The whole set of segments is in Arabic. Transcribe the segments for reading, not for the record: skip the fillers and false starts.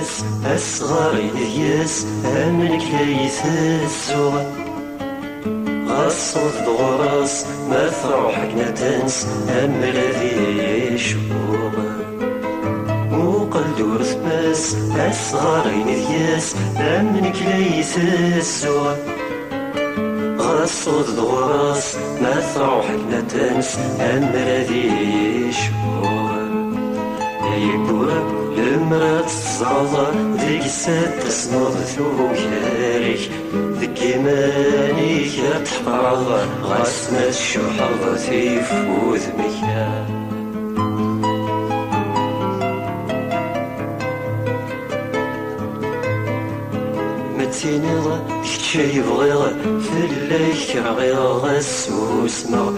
الباس أصغر يديس أملك ليث الزوغ غصوت دغراس ما تروح كنا تنس أم الذي يشوغ وقل دور ثباس أصغر يديس أملك ليث الزوغ غصوت دغراس ما تروح كنا تنس أم الذي يشوغ يبورا المرات الصعدة ديك السات تسنض ثوكاريك ذك إيمانيك تحقرض غاسنا الشحرض تيفوذ ميا متينيض كتشي بغيغ فلاك رغيغ غاسوسمغ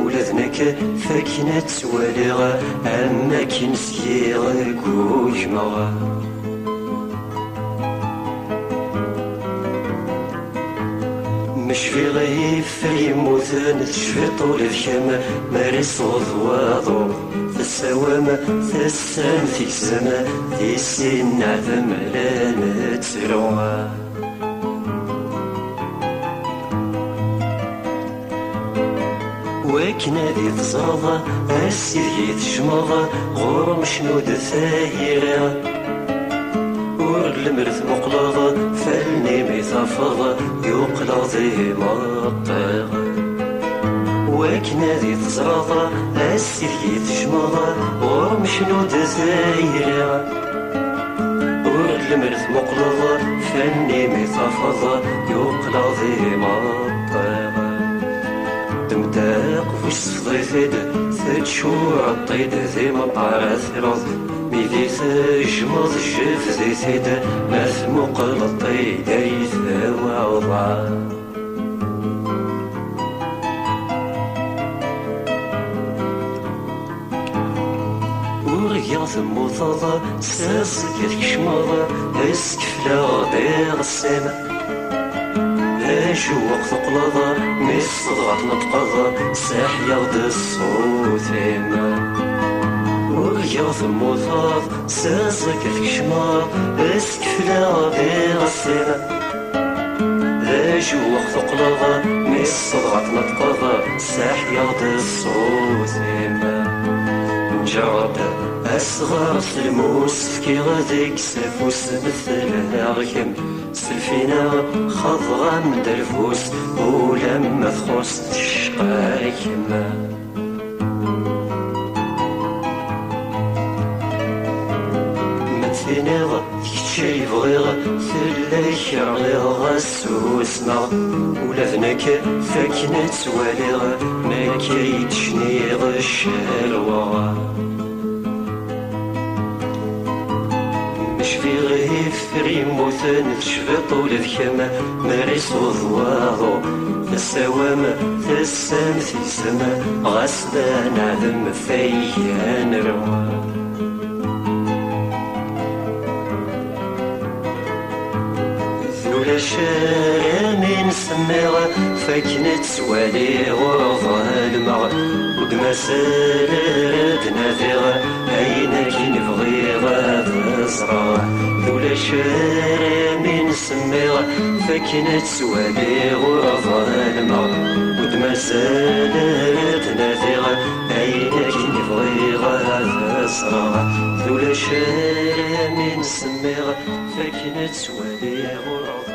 ولذنك فاكنة تواليغ أما كنسيغ كوجمغ مش في غيف يموتن تشفي طول الكم مارس وضواضو تساوم تسام في السما تيسين عذم لا نتروى وكنا ذي تزرض السيدي تشمض غرم شنود ثايرة ور المرث مقلض فالني ميثافض يقلض ذي مطيغ وكنا ذي تزرض السيدي تشمض غرم شنود ثايرة ور المرث مقلض فالني ميثافض يقلض ذي مطيغ تمتاق وش صديثيد تتشور عطيد ذي مطارة ثرض ميدي تجمض جف ذي ثيد ما ثمقل الطيد ايثا وعضا ورقيا ثموثض ساسك تكشمض اسكفلا غدير السما شو وقت قلضة مس ضغط نطقضة ساح يغد الصوت ما وغياض الموثاض ساسك تكشماض اسكفلا غير السنة شو وقت قلضة مس ضغط نطقضة ساح يغد الصوت ما نجرب أصغر سلموس كي غاديك سافوس مثل غيم سلفينا خضغا من درفوس ولما تخص تشقاك ما مثينيغ كتشي بغيغ ثلاك رغيغ غاسوسنا ولا ذنك فاكنة تواليغ ما كيتشنيغ الشالوغ في غيف ريموثن تشفي طول الكما مارس وضواضو تساوم تسام في السما غاسنا نعلم فيا نروى ذولا شارع من سميغ فاكنة توالي غرض المغ ودما سالرد ناذيغ أين كي نبغيغ تزرع ذولا شارع من سميغ فاكنة توالي غرض المغ ودما سالرد ناذيغ أين كي نبغيغ تزرع ذولا شارع من سميغ فاكنة توالي غرض